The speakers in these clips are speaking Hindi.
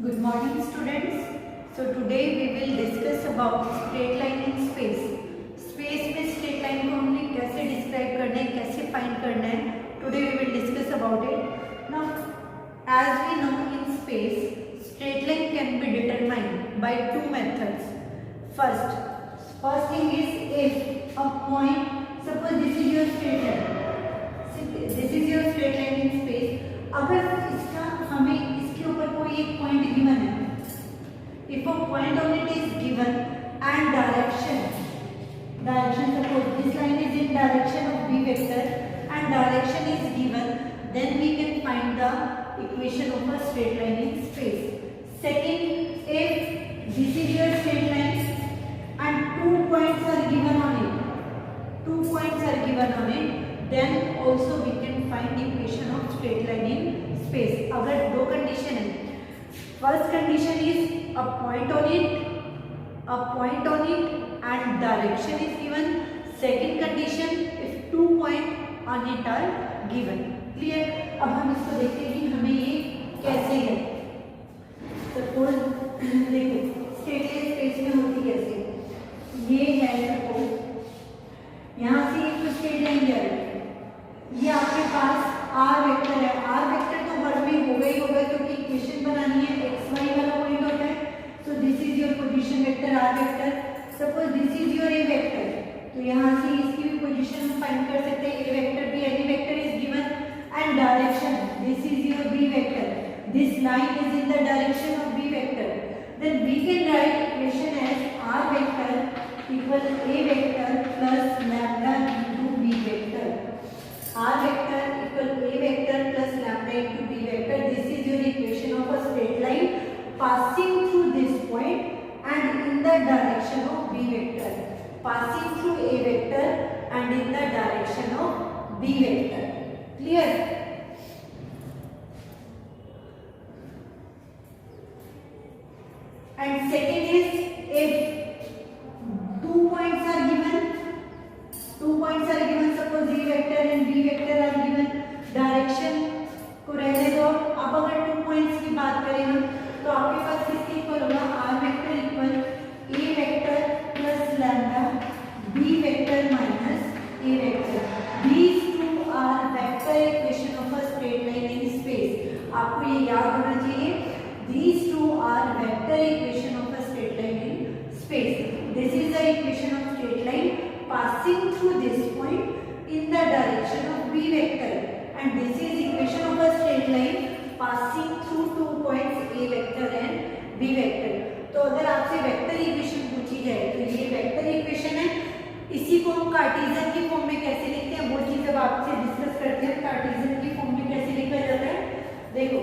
Good morning students. So today we will discuss about straight line in space. Space में straight line को हमने कैसे describe करना है, कैसे find करना है. Today we will discuss about it. Now, as we know in space, straight line can be determined by two methods. First thing is if a point, suppose this is your straight line. This is your straight line in space. अगर इसका हमें इसके ऊपर कोई एक पॉइंट गिवन है, if a point on it is given and direction suppose this line is in direction of b vector and direction is given, then we can find the equation of a straight line in space. Second, if this is your straight line and 2 points are given on it, then also we can find the equation of straight line in space. अगर दो कंडीशन है, first condition is a point on it and direction is given. Second condition if 2 points on it are given. Clear? अब हम इसको देखते हैं कि हमें ये कैसे है. Suppose देखो straight line space में होती कैसे, ये है suppose यहाँ से एक स्ट्रेट लाइन जा रही है, ये आपके पास r वेक्टर है. r वेक्टर तो वर्ड में होगा ही होगा क्योंकि इक्वेशन बनानी है, x y वाला पॉइंट होता है. So this is your position vector r vector. Suppose this is your a vector, तो यहाँ से इसकी भी पोजीशन हम फाइंड कर सकते हैं. a वेक्टर भी any vector is given and direction this is your b vector. This line is in the direction of b vector. Then we can write equation as r vector equal a vector plus lambda into b vector. R vector equal a vector plus lambda into b vector. This is your equation of a straight line passing through this point and in the direction of b vector. Passing through a vector and in the direction of b vector. Clear? And second is if 2 points are given, suppose a vector and b vector are given, direction को रहने दो. अब अगर 2 points की बात करें हम, तो आपके पास किसके इक्वल होगा, r vector equal a vector plus lambda b vector minus a vector. These two are vector equation of a straight line in space. आपको ये याद होना चाहिए. These two are vector equation of a straight line in space. This is the equation of straight line passing through this point in the direction of b vector, and this is equation of a straight line passing through 2 points a vector and b vector. तो अगर आपसे वेक्टर इक्वेशन पूछी जाए तो ये वेक्टर इक्वेशन है. इसी को हम कार्टेशियन की फॉर्म में कैसे लिखते हैं वो चीज अब आपसे डिस्कस करते हैं. कार्टेशियन की फॉर्म में कैसे लिखा जाता है, देखो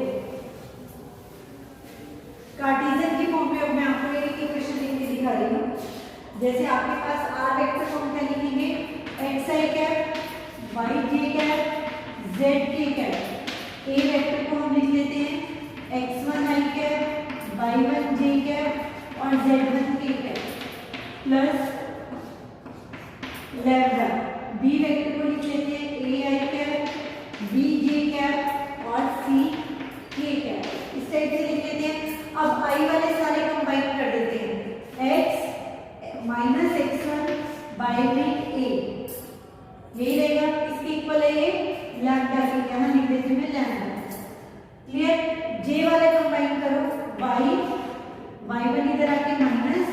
कार्टेशियन की फॉर्म में मैं आपको एक इक्वेशन लिख के दिखा रही हूँ. जैसे आपके पास r वेक्टर को हम क्या लिखेंगे, x i cap y j cap z k cap. a vector को हम लिख लेते हैं x1 i cap y1 j cap और z1 k cap plus lambda. b vector को लिख लेते हैं a i cap b j cap और c k कैप. इस टाइप से लिख लेते हैं. अब i वाले सारे कंबाइन कर देते हैं, x माइनस x1 बाई में a, यही रहेगा. इसके इक्वल है ये लैम्डा की, यहाँ लिख देते हैं लैम्डा. क्लियर? j वाले कंबाइन करो, y1 इधर आके माइनस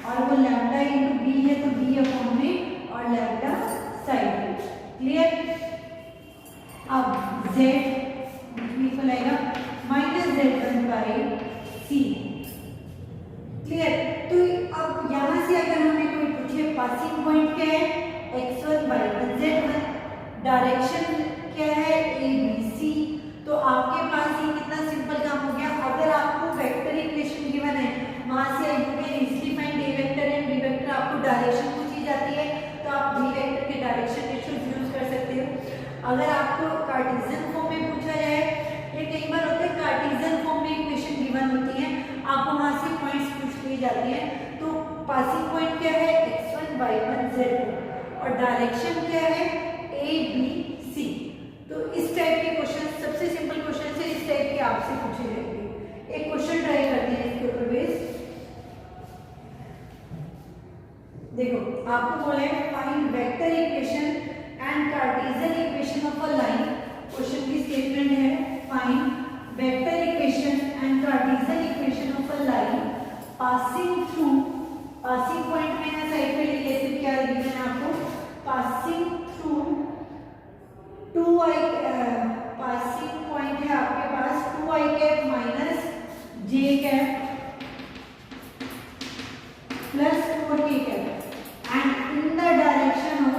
और वो लैम्डा इनटू b है तो b अपॉन में और लैम्डा साइड. क्लियर? अब z इक्वल आएगा minus z1 by c. Clear? तो अब यहाँ से अगर हमें कोई पूछे पासिंग पॉइंट क्या है, x1 y1 z1, डायरेक्शन क्या है a b c, तो आपके पास ये कितना सिंपल काम हो गया. अगर आपको वेक्टर इक्वेशन गिवन है, वहां से you can easily find a vector and b vector. आपको डायरेक्शन पूछी जाती है तो आप b वेक्टर के डायरेक्शन रेशियोज यूज कर सकते हो. अगर आपको कार्टेशियन फॉर्म में पूछा जाए, ये कई बार होता है कार्टेशियन फॉर्म में इक्वेशन गिवन होती है, आपको वहां से पॉइंट्स पूछ ली जाती है. तो पासिंग पॉइंट क्या है, x1 y1 z1 और डायरेक्शन क्या है a b c. तो इस टाइप के क्वेश्चन, सबसे सिंपल क्वेश्चन से इस टाइप के आपसे पूछे जाएंगे. एक क्वेश्चन आपको बोला है find vector equation and Cartesian equation of a line. Question की स्टेटमेंट है find vector equation and Cartesian equation of a line passing through, passing point में ना साइड पे जैसे क्या गिवन है आपको, passing through 2i, passing point है आपके पास 2i cap minus j cap plus 4k cap and in the direction of,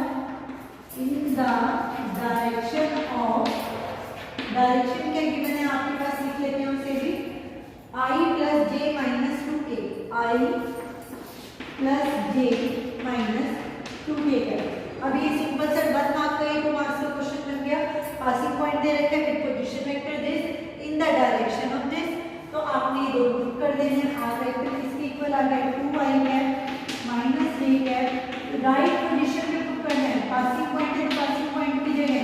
direction क्या गिवन है आपके पास, लिख लेते हैं उसे भी, i plus j minus 2k, i plus j minus 2k cap. अब ये सिंपल सा 1 मार्क का 2 मार्क्स का क्वेश्चन बन गया। पासिंग पॉइंट दे रखा है with position vector this in the direction of this, तो आपने ये दोनों पुट कर देने हैं। आर वेक्टर किसके इक्वल आ गया 2i cap minus j cap, right position में पुट करना है। पासिंग पॉइंट है तो पासिंग पॉइंट की जगह,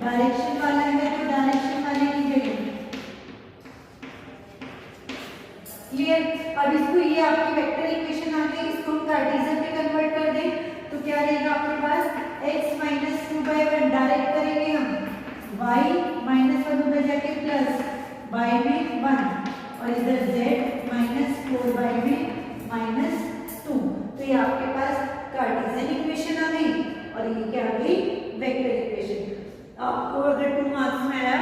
डायरेक्शन वाला है तो डायरेक्शन वाले की जगह, क्लियर। अब इसको, ये आपकी वेक्टर इक्वेशन आ गई, इसको हम कार्टेशियन में कन्वर्ट कर दें तो क्या रहेगा आपके पास x माइनस 2/1, डायरेक्ट करेंगे हम y माइनस 1 उधर जाके प्लस y में 1 और इधर z माइनस 4y में माइनस 2, तो ये आपके पास कार्टेशियन इक्वेशन आ गई और ये क्या आ गई वेक्टर इक्वेशन। आपको अगर 2 मार्क्स में आया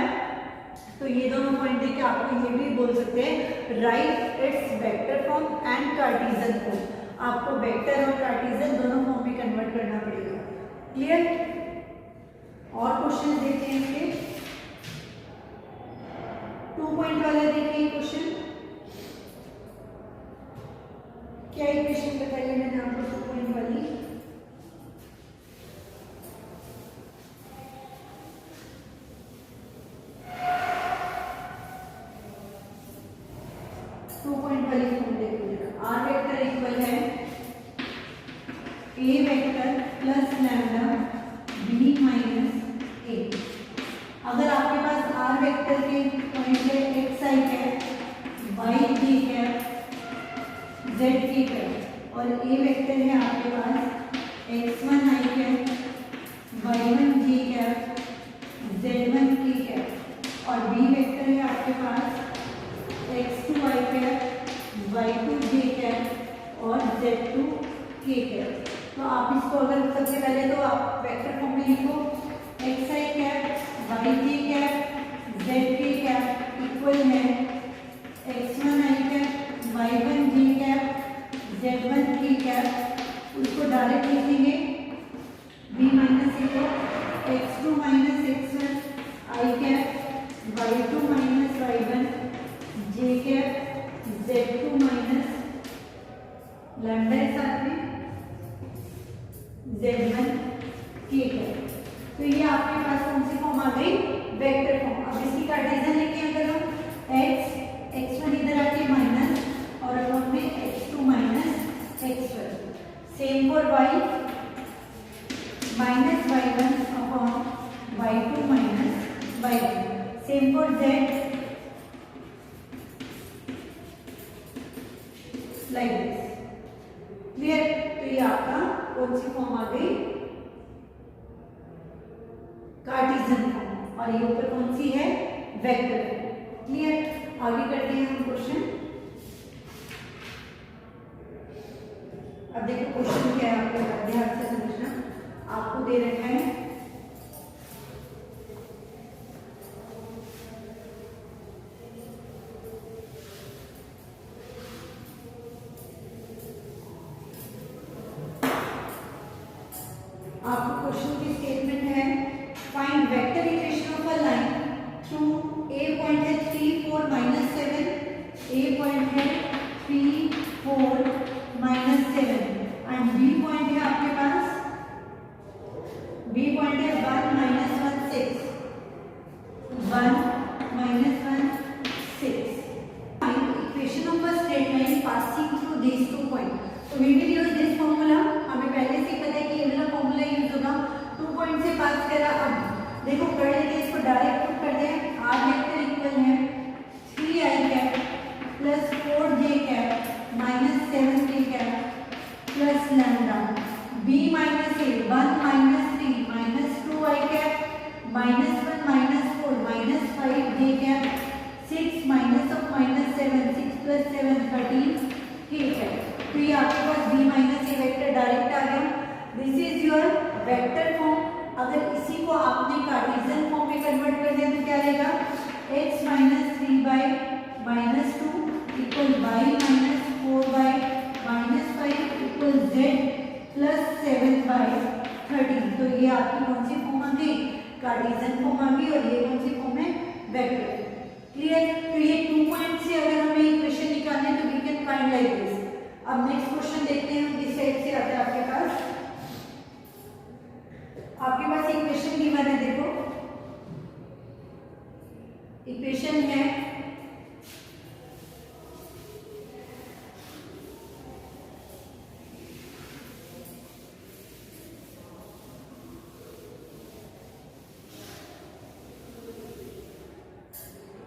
तो ये दोनों पॉइंट देके आपको ये भी बोल सकते हैं right it's vector form and Cartesian form. आपको वेक्टर और कार्टेशियन दोनों फॉर्म में कन्वर्ट करना पड़ेगा, क्लियर। और क्वेश्चन देखते हैं इसके, 2 पॉइंट वाला देखिए क्वेश्चन। क्या इक्वेशन बताइए मैंने आपको 2 पॉइंट वाली, आर वेक्टर इक्वल है A vector plus lambda B minus A. अगर आपके पास आर वेक्टर के पॉइंट है x i cap, y j cap, z k cap, और ए वेक्टर है आपके पास x1 आई कैप, y1 जे कैप, z1 के कैप, और बी वेक्टर है आपके पास x2 आई कैप, y2 j कैप और z2 k कैप। तो आप इसको अगर सबसे पहले तो आप वेक्टर फॉर्म में लिखो xi cap, yj cap, zk cap equal है x1 i cap, y1 j cap, z1 k cap. उसको डायरेक्ट लिखेंगे b माइनस ए को x2 minus x1 i cap, y2 minus y1 j cap, z2 minus lambda के साथ में z1 k कैप। तो ये आपके पास कौन सी फॉर्म आ गई वेक्टर फॉर्म। अब इसकी कार्टेशियन लेके अगर हम x1 इधर आके माइनस और अपॉन में x2 minus x1, same for y minus y1 upon y2 minus y1, same for z like this, clear. तो ये आपका कौन सी फॉर्म आ गई कार्टेशियन फॉर्म, और ये ऊपर कौन सी है वेक्टर फॉर्म, क्लियर। आगे करते हैं हम क्वेश्चन। अब देखो क्वेश्चन क्या है, आपको ध्यान से समझना। आपको दे रखा है आपको क्वेश्चन की स्टेटमेंट है find vector equation of a line through a point है 3 4 माइनस 7, ए पॉइंट है 3 4 माइनस 7 एंड बी पॉइंट है आपके पास, बी पॉइंट है 1 minus 1 6, 1 minus 1 6। Find equation of a straight line passing through this 2 point. तो we will use this formula, हमें पहले से पता है कि ये वाला फॉर्मूला यूज होगा। 2 पॉइंट से पास करा, अब देखो कर लेते हैं इसको, डायरेक्ट पुट कर दें। आर वेक्टर इक्वल है 3i cap plus 4j cap minus 7k cap plus lambda, b 13, ठीक है। तो ये आपके पास b माइनस ए वेक्टर डायरेक्ट आ गया। This is your vector form. अगर इसी को आपने कार्टेशियन फॉर्म में कन्वर्ट कर दिया तो क्या रहेगा, x minus 3/-2 equal y minus 4/-5 equal z plus 7/13। तो ये आपकी कौन सी फॉर्म आ गई, कार्टेशियन फॉर्म आ गई, और ये कौन सी फॉर्म है, वेक्टर। क्लियर। तो ये 2 पॉइंट से अगर हमें इक्वेशन निकालनी है तो we can find like this. अब नेक्स्ट क्वेश्चन देखते हैं, किस साइड से आता है आपके पास। आपके पास इक्वेशन गिवन है, देखो इक्वेशन है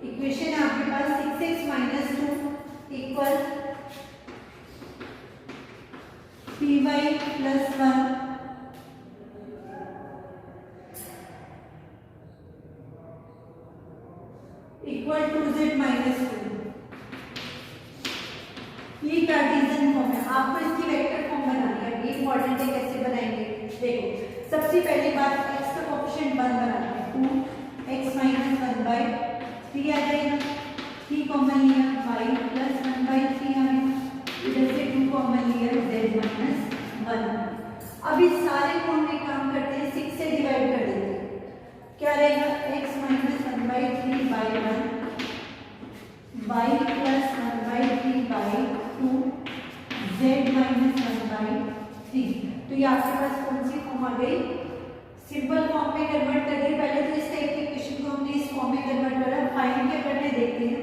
इक्वेशन है आपके पास 6x minus 2 equal py plus 1 equal 2z minus 2। ये कार्टेशियन फॉर्म है, आपको इसकी वेक्टर फॉर्म बनानी है। ये इंपॉर्टेंट है, कैसे बनाएंगे देखो। सबसे पहली बात x का कोएफिशिएंट 1 बनाना है, 2x माइनस 1/3 आ जाएगा, 3 कॉमन लिया, y प्लस 1/3 आ गया, इधर से 2 कॉमन लिया, z माइनस 1। अब इस सारे फॉर्म में काम करते हैं, 6 से डिवाइड कर देते हैं, क्या रहेगा, x minus 1/3/1 y plus 1/3/2 z minus 1/3। तो ये आपके पास कौन सी फॉर्म आ गई, सिंपल फॉर्म में कन्वर्ट कर दी। पहले तो इस टाइप की इक्वेशन को हमने इस फॉर्म में कन्वर्ट करा। फाइंड क्या करने देखते हैं,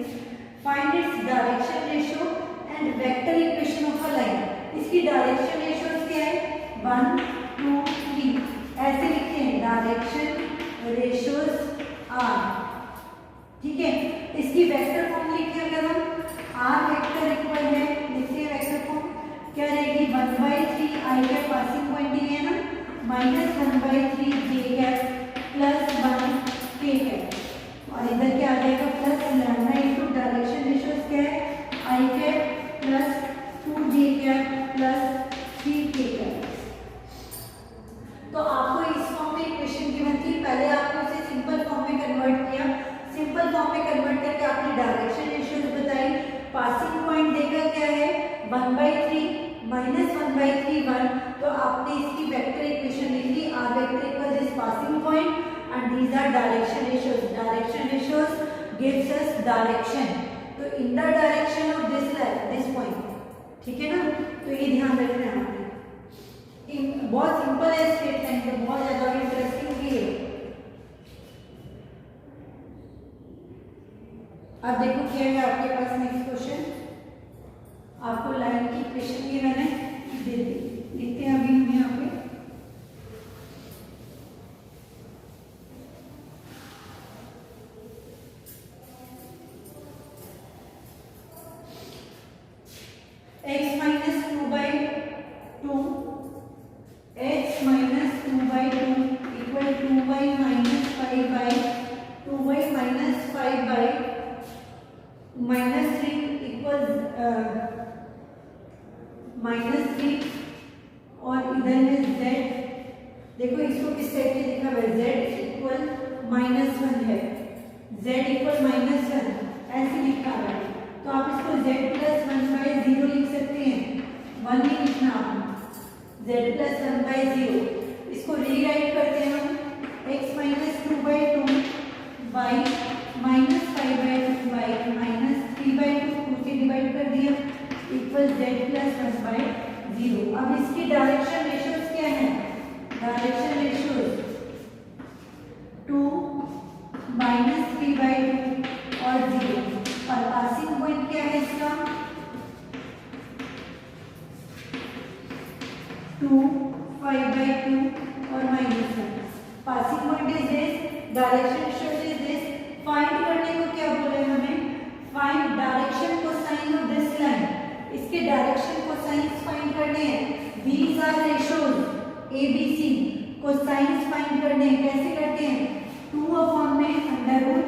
find its direction ratio and vector equation of a line. इसकी डायरेक्शन रेशियोज क्या है, 1 2 3 ऐसे लिखते हैं, डायरेक्शन रेशियोज आर, ठीक है। इसकी वेक्टर फॉर्म लिखते हैं, अगर हम आर वेक्टर इक्वल है, लिखते हैं वेक्टर फॉर्म, क्या रहेगी, 1/3 आई कैप पासिंग पॉइंट ही है ना, माइनस 1/3 जे कैप प्लस 1 के कैप, और इधर क्या आ जाएगा, plus lambda into direction ratios क्या है, आई कैप प्लस 2 जे कैप प्लस 3 के कैप। तो आपको इस फॉर्म में इक्वेशन गिवन थी, पहले आपने उसे सिंपल फॉर्म में कन्वर्ट किया। सिंपल फॉर्म में कन्वर्ट करके आपने डायरेक्शन रेशियोज बताई। पासिंग पॉइंट देखा क्या है, 1/3 माइनस 1/3 1। तो आपने इसकी वेक्टर इक्वेशन लिख ली, R vector equal this passing point and these are direction ratios. Direction ratios gives us direction, तो in the direction of this point, ठीक है ना। तो ये ध्यान रखना है आपने, बहुत सिंपल है स्टेट लाइन, तो बहुत ज्यादा इंटरेस्टिंग भी है। अब देखो क्या है आपके पास नेक्स्ट क्वेश्चन, आपको लाइन की इक्वेशन ये मैंने दे दी, लिखते हैं अभी हम यहाँ पे। x minus 2/2 x minus 2/2 equal 2y minus 5/2y minus 5/-3 equal -3, और इधर में z, देखो इसको किस टाइप से लिखा है, z इक्वल -1 है, z इक्वल -1 ऐसे लिखा है। तो आप इसको z प्लस 1/0 लिख सकते हैं, 1 नहीं लिखना आपको, z प्लस 1/0। इसको रीराइट करते हैं हम, x minus 2/2 y minus 5/2 y minus 3/2 2 से डिवाइड कर दिया इक्वल z प्लस 1/0। अब इसकी डायरेक्शन रेशियोज क्या है, डायरेक्शन रेशियोज 2 माइनस 3/2 और 0, और पासिंग पॉइंट क्या है इसका, 2 5/2 और -1। Passing point is this, direction ratios is this. Find करने को क्या बोले हमें, find direction cosine of this line. इसके डायरेक्शन कोसाइंस फाइंड करने हैं, these are ratios A B C, cosines find करने हैं, कैसे करते हैं, 2 में अंडर रूट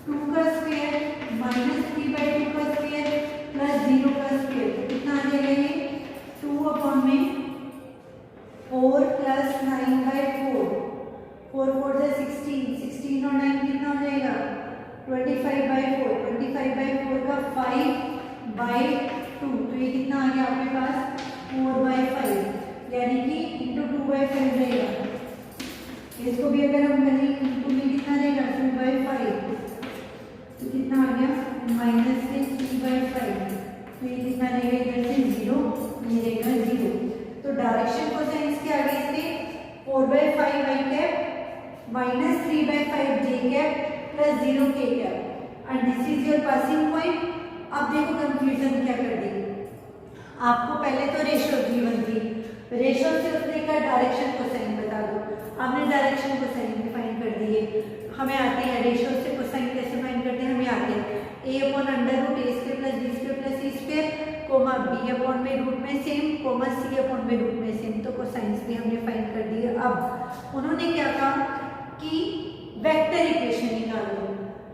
2 का स्क्वायर माइनस 3/2 का स्क्वायर प्लस 25/4, 25/4 का 5/2, तो ये कितना आ गया आपके पास 4/5, यानी कि इंटू 2/5 रहेगा। इसको भी अगर हम करें इंटू में कितना रहेगा 2/5, तो कितना आ गया माइनस से 3/5, तो ये कितना रहेगा इधर से 0, ये रहेगा 0। तो डायरेक्शन कोसाइंस क्या आ गई इसमें 4/5 y cap minus 3/5 j cap plus 0 k cap, and this is your passing point. अब देखो कंफ्यूजन क्या कर दी, आपको पहले तो रेशियो गिवन थी, रेशियो से उसने कहा डायरेक्शन कोसाइन बता दो, आपने डायरेक्शन कोसाइन भी फाइंड कर दिए। हमें आते हैं रेशियो से कोसाइन कैसे फाइंड करते हैं, हमें आते हैं a/√a² plus b² plus c², coma b/रूट में सेम, कोमा c/रूट में सेम, तो कोसाइंस भी हमने फाइंड कर दिए। अब उन्होंने क्या कहा कि वेक्टर इक्वेशन निकालो,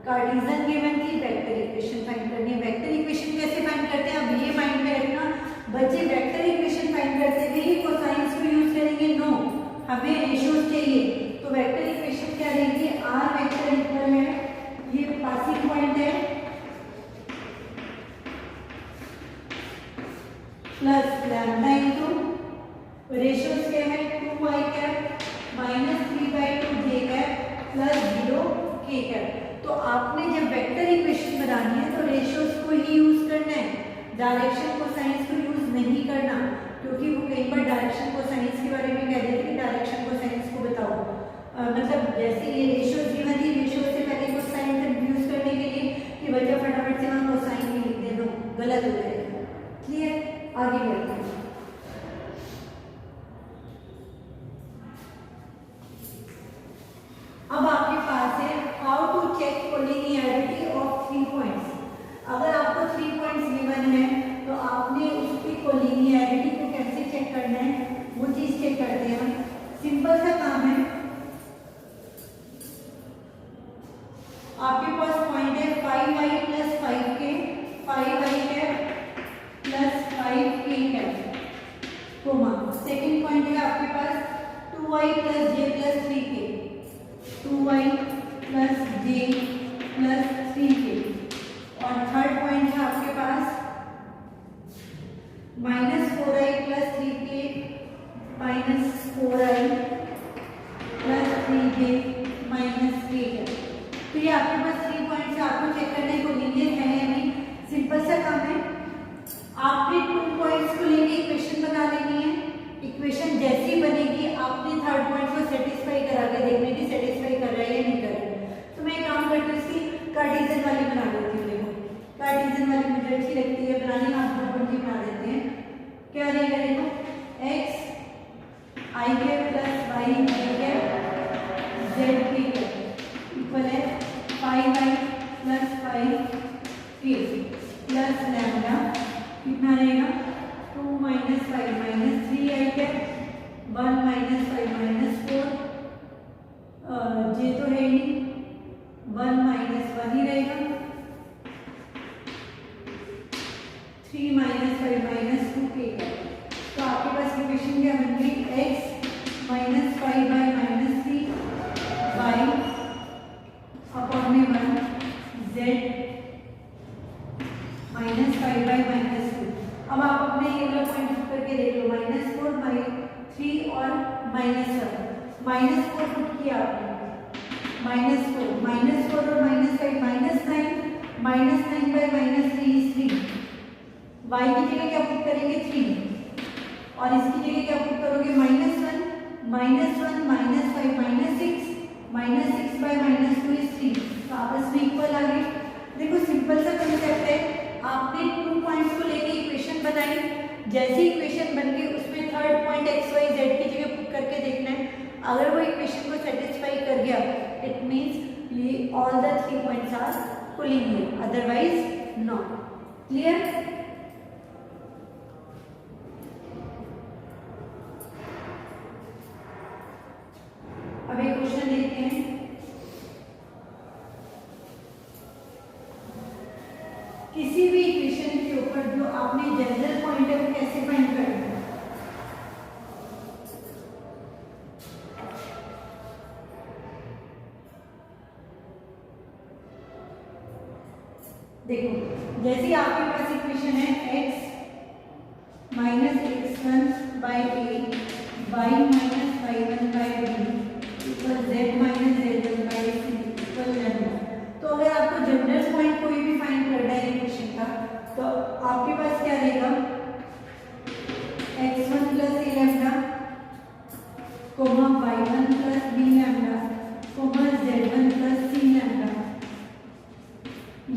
कार्टेशियन गिवन थी, वेक्टर इक्वेशन फाइंड करनी है। वेक्टर इक्वेशन कैसे फाइंड करते हैं, अब ये माइंड में रखना बच्चे, वेक्टर इक्वेशन फाइंड करते हुए कोसाइंस को यूज करेंगे, नो, हमें रेशियोज चाहिए। तो वेक्टर इक्वेशन क्या रहेगी, r वेक्टर इक्वल है, ये पासिंग पॉइंट है, प्लस लैम्डा इंटू रेशियोज क्या है 2y cap minus 3/2 j cap plus 0 k cap. तो आपने जब वेक्टर इक्वेशन बनानी है तो रेशियोज को ही यूज करना है, डायरेक्शन कोसाइंस को यूज नहीं करना, क्योंकि वो कई बार डायरेक्शन कोसाइंस के बारे में कह देते हैं कि डायरेक्शन कोसाइंस को बताओ, मतलब जैसे ये रेशियो गिवन थी, रेशियो से पहले कोसाइन कंफ्यूज करने के लिए कि बच्चा फटाफट से वहां कोसाइन भी लिख दे, दो गलत हो जाएगा। क्लियर, आगे बढ़ते हैं। अब आपके पास है how to check collinearity of 3 points. अगर आपको 3 पॉइंट्स गिवन है तो आपने उसकी कोलिनियरिटी को कैसे चेक करना है, वो चीज चेक करते हैं हम। सिंपल सा काम है, आपके पास पॉइंट है 5y plus 5k, 5y cap plus 5k cap, comma second point है आपके पास 2y plus j plus 3k, 2y plus j plus 3k, और थर्ड पॉइंट है आपके पास minus 4i plus 3k minus 4i plus 3k minus k है। तो ये आपके पास 3 पॉइंट्स है, आपको चेक करने को लीनियर है या नहीं। सिंपल सा काम है, आपने 2 पॉइंट्स को लेके इक्वेशन बना लेनी है, इक्वेशन जैसी बनेगी आपने थर्ड पॉइंट को सेटिस्फाई करा के देखने की सेटिस्फाई कर रहा है या नहीं कर रहा है। तो मैं काम करती हूँ, इसकी कार्टेशियन वाली बना देती हूँ। देखो कार्टेशियन वाली मुझे अच्छी लगती है बनानी, आप लोग की बना देते हैं। क्या रहेगा, देखो x i plus y z equal है 5y plus 5k plus lambda कितना रहेगा 2 minus 5 minus 3i cap 1 minus 5 minus 4, j तो है ही 1 माइनस 1 ही रहेगा, 3 माइनस 5 माइनस 2k कैप। तो आपके पास इक्वेशन क्या बन गई, x minus 5 by minus 3 by upon में 1 z माइनस 5 बाई माइनस 2। अब आप अपने ये वाला पॉइंट पुट करके देख लो, माइनस 4 बाई 3 और माइनस 7, माइनस 4 पुट किया आपने, माइनस 4 और minus 5 minus 9, minus 9 by minus 3 is 3, y की जगह क्या पुट करेंगे 3, और इसकी जगह क्या पुट करोगे minus 1 minus 5 minus 6 by minus 2 is 3, तो आपस में इक्वल आ गए। देखो सिंपल सा कंसेप्ट है, आपने 2 पॉइंट्स को लेके इक्वेशन बनाई, जैसी इक्वेशन बन गई उसमें third point x y z की जगह पुट करके देखना है, अगर वो इक्वेशन को सेटिस्फाई कर गया इट मींस ये all the 3 points are collinear, otherwise not. Clear, अब एक क्वेश्चन देखते हैं। किसी भी इक्वेशन के ऊपर जो आपने जनरल पॉइंट है वो कैसे फाइंड करना है, देखो जैसे आपके पास इक्वेशन है x minus x1 by A y minus y1 by B equal z minus z1 by C equal lambda. तो अगर आपको जनरल पॉइंट कोई भी फाइंड करना है इक्वेशन का तो आपके पास क्या रहेगा, x1 plus a lambda comma y1 plus b lambda comma z1 plus c lambda.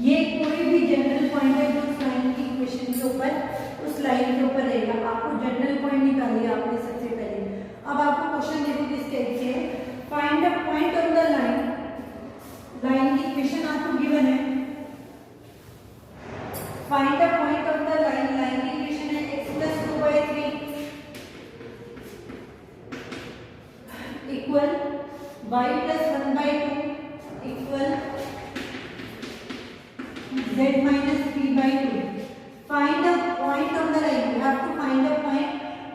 ये कोई भी जनरल पॉइंट है जो उस लाइन की इक्वेशन के ऊपर उस लाइन के ऊपर रहेगा। आपको जनरल पॉइंट निकालिए आपने सबसे पहले। अब आपको क्वेश्चन देखो किस टाइप से है, find a point on the line. Line की इक्वेशन आपको गिवन है, find a point on the line. Line की इक्वेशन है x plus 2/3 equal y plus 1/2 equal z minus 3/2. Find a point on the line. You have to find a point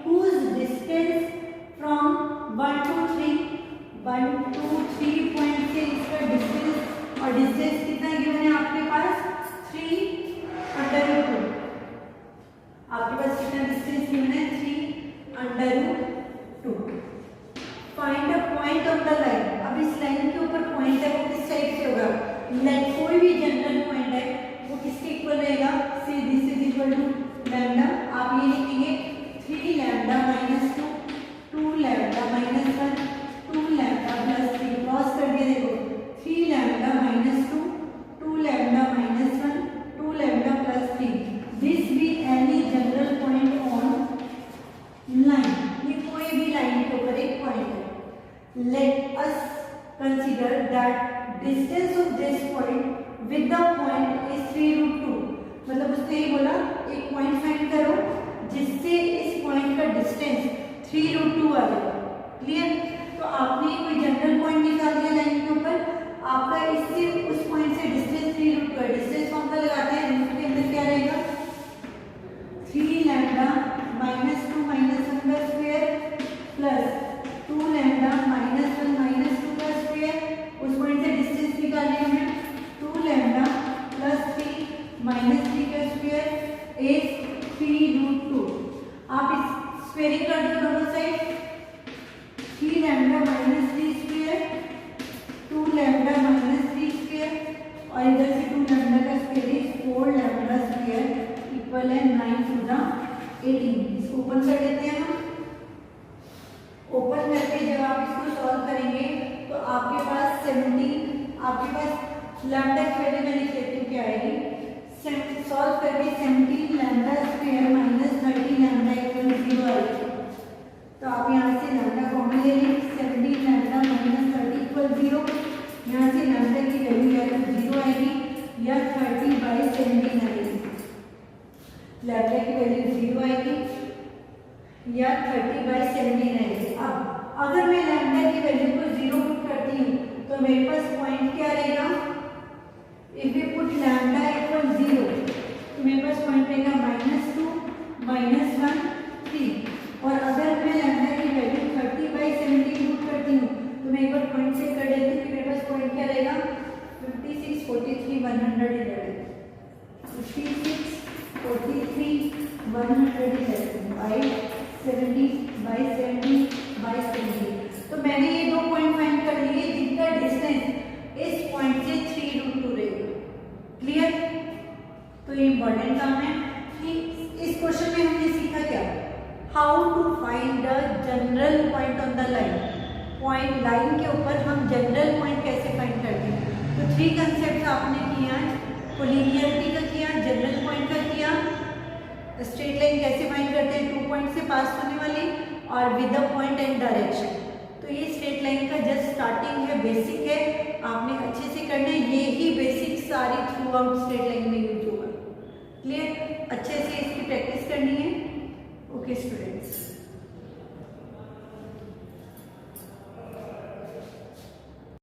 whose distance from 1 to 3. 1 to 3 point से इसका डिस्टेंस, और डिस्टेंस कितना गिवन है आपके पास 3/2। आपके पास कितना डिस्टेंस गिवन है 3/2। Find a point on the line. अब इस लाइन के ऊपर पॉइंट है वो किस टाइप से होगा, लाइन कोई भी जनरल पॉइंट है वो किसके इक्वल रहेगा, see this is equal to lambda. आप ये लिखेंगे 3 lambda minus 2 2 lambda minus 1 2 lambda plus 3 cross कर दिया। देखो 3 lambda minus 2 2 lambda minus 1 2 lambda plus 3। This be any general point on line. ये कोई भी लाइन के ऊपर एक पॉइंट है। Let us consider that distance of this point with the point is 3√2। मतलब उसने ये बोला एक पॉइंट फाइंड करो जिससे इस पॉइंट का डिस्टेंस 3√2 आ जाए। क्लियर। तो आपने कोई जनरल पॉइंट निकाल दिया लाइन के ऊपर, आपका इससे उस पॉइंट से डिस्टेंस 3√2 है। डिस्टेंस फॉर्मूला लगाते हैं, रूट के अंदर क्या रहेगा 3 लैम्डा माइनस 2 माइनस 1 का square plus 2 lambda minus 1 minus 2 का स्क्वायर। उस पॉइंट से डिस्टेंस निकालने हमें 2 लैम्डा प्लस 3 माइनस 3 का स्क्वायर इज 3√2। आप इस स्क्वायरिंग कर दो दोनों side, 3 lambda minus 3 square 2 lambda minus 3 square और इधर से 2 लैम्डा का square is 4 lambda square equal है 9 to the 18। इसको ओपन कर देते हैं हम। ओपन करके जब आप इसको सॉल्व करेंगे तो आपके पास 17, आपके पास लैम्डा की वैल्यू मैं लिख लेती हूँ क्या आएगी। सॉल्व करके 17 lambda square minus 30 lambda equal 0 आएगी। तो आप यहाँ से लैम्डा कॉमन ले लेंगे, 17 लैम्डा माइनस 30 इक्वल 0। यहाँ से लैम्डा की वैल्यू या तो 0 आएगी या 30/17 आएगी। लैम्डा की वैल्यू 0 आएगी या 30/17 आएगी। अब अगर मैं लैम्डा की वैल्यू को 0 पुट करती हूँ तो मेरे पास पॉइंट क्या रहेगा, if we put lambda equal 0 तो मेरे पास पॉइंट रहेगा -2 -1 3। और अगर मैं लैम्डा की वैल्यू 30/17 पुट करती हूँ तो मैं एक बार पॉइंट चेक कर लेती हूँ कि मेरे पास पॉइंट क्या रहेगा 56 43 111 56 43 111/70/70/70। तो मैंने ये दो पॉइंट फाइंड कर लिए जिनका डिस्टेंस इस पॉइंट से 3√2 रहेगा। क्लियर। तो ये इंपॉर्टेंट काम है कि इस क्वेश्चन में हमने सीखा क्या, how to find the general point on the line. Point line के ऊपर हम जनरल पॉइंट कैसे फाइंड करते हैं। तो 3 कंसेप्ट आपने किया है, कोलिनियरिटी का किया, जनरल पॉइंट का किया, स्ट्रेट लाइन कैसे फाइंड करते हैं 2 पॉइंट से पास होने वाली, और with the point and direction. तो ये स्ट्रेट लाइन का जस्ट स्टार्टिंग है, बेसिक है, आपने अच्छे से करना है। ये ही बेसिक सारी थ्रू आउट स्ट्रेट लाइन में यूज होगा। क्लियर। अच्छे से इसकी प्रैक्टिस करनी है। Okay student.